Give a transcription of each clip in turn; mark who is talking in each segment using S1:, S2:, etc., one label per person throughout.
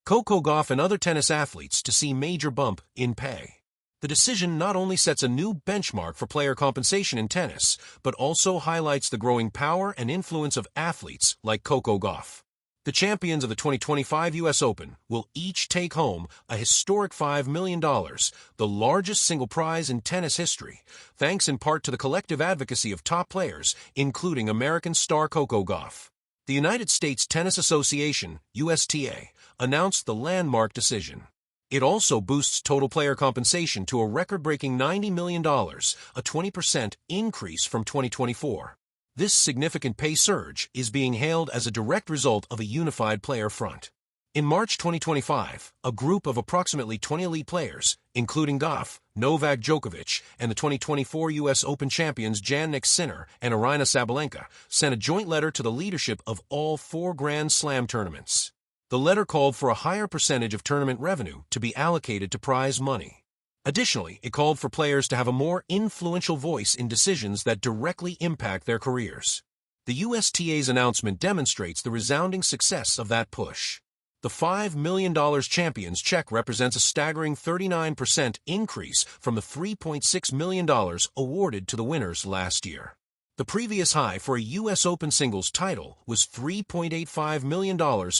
S1: Coco Gauff and other tennis athletes to see major bump in pay. The decision not only sets a new benchmark for player compensation in tennis, but also highlights the growing power and influence of athletes like Coco Gauff. The champions of the 2025 U.S. Open will each take home a historic $5 million, the largest single prize in tennis history, thanks in part to the collective advocacy of top players, including American star Coco Gauff. The United States Tennis Association, USTA, announced the landmark decision. It also boosts total player compensation to a record-breaking $90 million, a 20% increase from 2024. This significant pay surge is being hailed as a direct result of a unified player front. In March 2025, a group of approximately 20 elite players, including Gauff, Novak Djokovic, and the 2024 U.S. Open champions Jannik Sinner and Aryna Sabalenka, sent a joint letter to the leadership of all 4 Grand Slam tournaments. The letter called for a higher percentage of tournament revenue to be allocated to prize money. Additionally, it called for players to have a more influential voice in decisions that directly impact their careers. The USTA's announcement demonstrates the resounding success of that push. The $5 million champions check represents a staggering 39% increase from the $3.6 million awarded to the winners last year. The previous high for a U.S. Open singles title was $3.85 million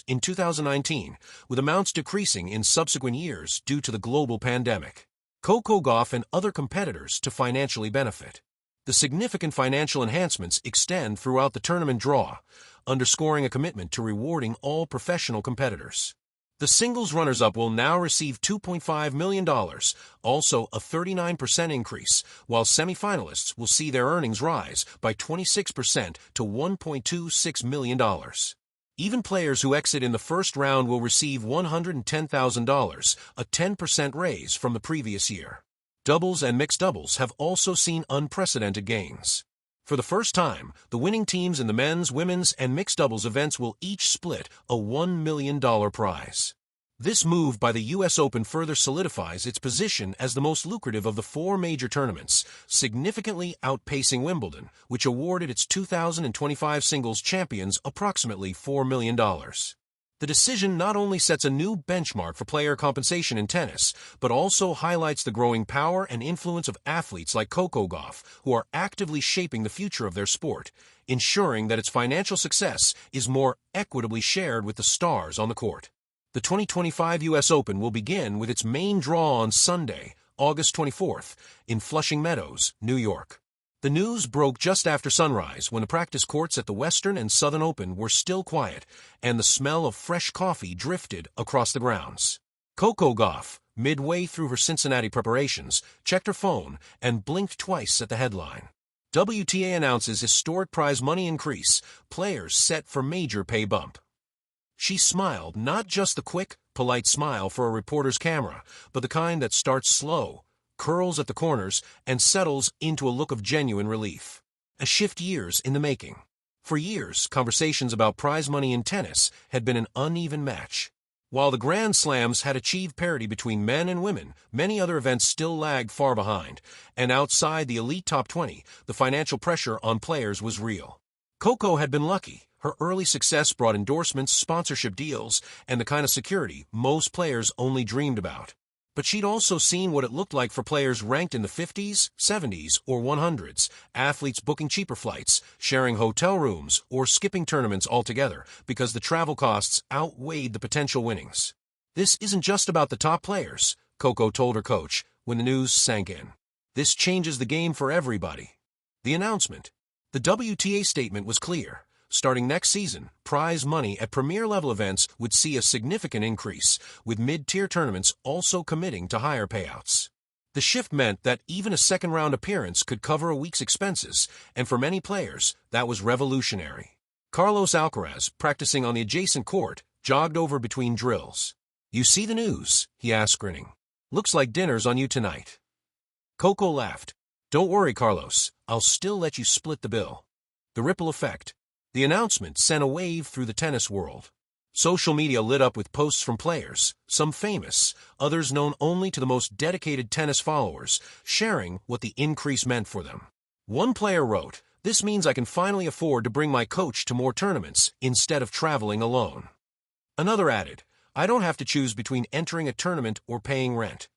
S1: in 2019, with amounts decreasing in subsequent years due to the global pandemic. Coco Gauff and other competitors to financially benefit. The significant financial enhancements extend throughout the tournament draw, underscoring a commitment to rewarding all professional competitors. The singles runners-up will now receive $2.5 million, also a 39% increase, while semifinalists will see their earnings rise by 26% to $1.26 million. Even players who exit in the first round will receive $110,000, a 10% raise from the previous year. Doubles and mixed doubles have also seen unprecedented gains. For the first time, the winning teams in the men's, women's, and mixed doubles events will each split a $1 million prize. This move by the U.S. Open further solidifies its position as the most lucrative of the 4 major tournaments, significantly outpacing Wimbledon, which awarded its 2025 singles champions approximately $4 million. The decision not only sets a new benchmark for player compensation in tennis, but also highlights the growing power and influence of athletes like Coco Gauff, who are actively shaping the future of their sport, ensuring that its financial success is more equitably shared with the stars on the court. The 2025 U.S. Open will begin with its main draw on Sunday, August 24th, in Flushing Meadows, New York. The news broke just after sunrise when the practice courts at the Western and Southern Open were still quiet, and the smell of fresh coffee drifted across the grounds. Coco Gauff, midway through her Cincinnati preparations, checked her phone and blinked twice at the headline. WTA announces historic prize money increase, players set for major pay bump. She smiled, not just the quick, polite smile for a reporter's camera, but the kind that starts slow, curls at the corners, and settles into a look of genuine relief. A shift years in the making. For years, conversations about prize money in tennis had been an uneven match. While the Grand Slams had achieved parity between men and women, many other events still lagged far behind, and outside the elite top 20, the financial pressure on players was real. Coco had been lucky. Her early success brought endorsements, sponsorship deals, and the kind of security most players only dreamed about. But she'd also seen what it looked like for players ranked in the 50s, 70s, or 100s, athletes booking cheaper flights, sharing hotel rooms, or skipping tournaments altogether because the travel costs outweighed the potential winnings. This isn't just about the top players, Coco told her coach when the news sank in. This changes the game for everybody. The announcement. The WTA statement was clear. Starting next season, prize money at premier-level events would see a significant increase, with mid-tier tournaments also committing to higher payouts. The shift meant that even a second-round appearance could cover a week's expenses, and for many players, that was revolutionary. Carlos Alcaraz, practicing on the adjacent court, jogged over between drills. "You see the news?" he asked, grinning. "Looks like dinner's on you tonight." Coco laughed. "Don't worry, Carlos. I'll still let you split the bill." The ripple effect. The announcement sent a wave through the tennis world. Social media lit up with posts from players, some famous, others known only to the most dedicated tennis followers, sharing what the increase meant for them. One player wrote, "This means I can finally afford to bring my coach to more tournaments instead of traveling alone." Another added, I don't have to choose between entering a tournament or paying rent.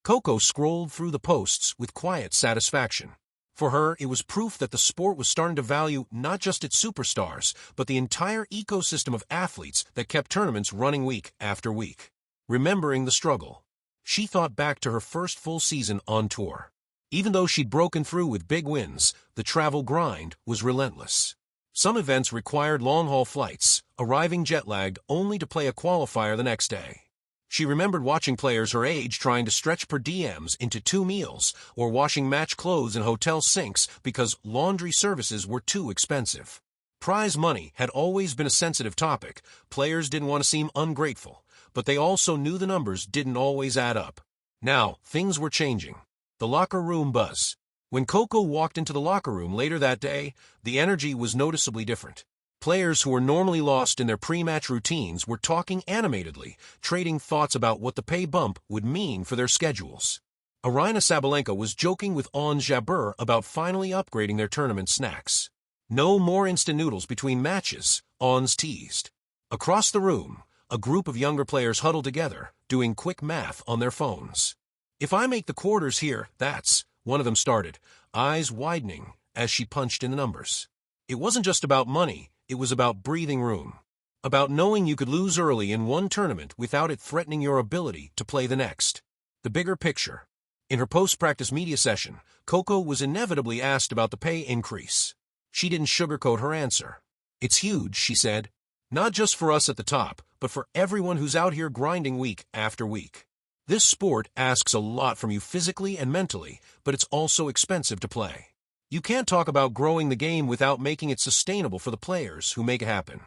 S1: Coco scrolled through the posts with quiet satisfaction. For her, it was proof that the sport was starting to value not just its superstars, but the entire ecosystem of athletes that kept tournaments running week after week. Remembering the struggle, she thought back to her first full season on tour. Even though she'd broken through with big wins, the travel grind was relentless. Some events required long-haul flights, arriving jet-lagged only to play a qualifier the next day. She remembered watching players her age trying to stretch per diems into 2 meals, or washing match clothes in hotel sinks because laundry services were too expensive. Prize money had always been a sensitive topic. Players didn't want to seem ungrateful, but they also knew the numbers didn't always add up. Now, things were changing. The locker room buzz. When Coco walked into the locker room later that day, the energy was noticeably different. Players who were normally lost in their pre-match routines were talking animatedly, trading thoughts about what the pay bump would mean for their schedules. Aryna Sabalenka was joking with Ons Jabeur about finally upgrading their tournament snacks. No more instant noodles between matches, Ons teased. Across the room, a group of younger players huddled together, doing quick math on their phones. If I make the quarters here, that's, one of them started, eyes widening as she punched in the numbers. It wasn't just about money. It was about breathing room, about knowing you could lose early in one tournament without it threatening your ability to play the next. The bigger picture. In her post-practice media session, Coco was inevitably asked about the pay increase. She didn't sugarcoat her answer. It's huge, she said. Not just for us at the top, but for everyone who's out here grinding week after week. This sport asks a lot from you physically and mentally, but it's also expensive to play. You can't talk about growing the game without making it sustainable for the players who make it happen.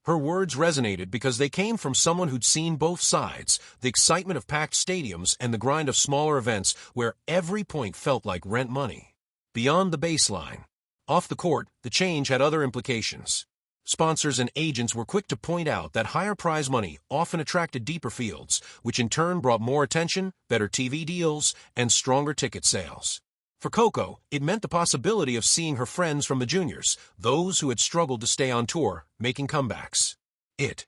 S1: Her words resonated because they came from someone who'd seen both sides, the excitement of packed stadiums and the grind of smaller events where every point felt like rent money. Beyond the baseline, off the court, the change had other implications. Sponsors and agents were quick to point out that higher prize money often attracted deeper fields, which in turn brought more attention, better TV deals, and stronger ticket sales. For Coco, it meant the possibility of seeing her friends from the juniors, those who had struggled to stay on tour, making comebacks. It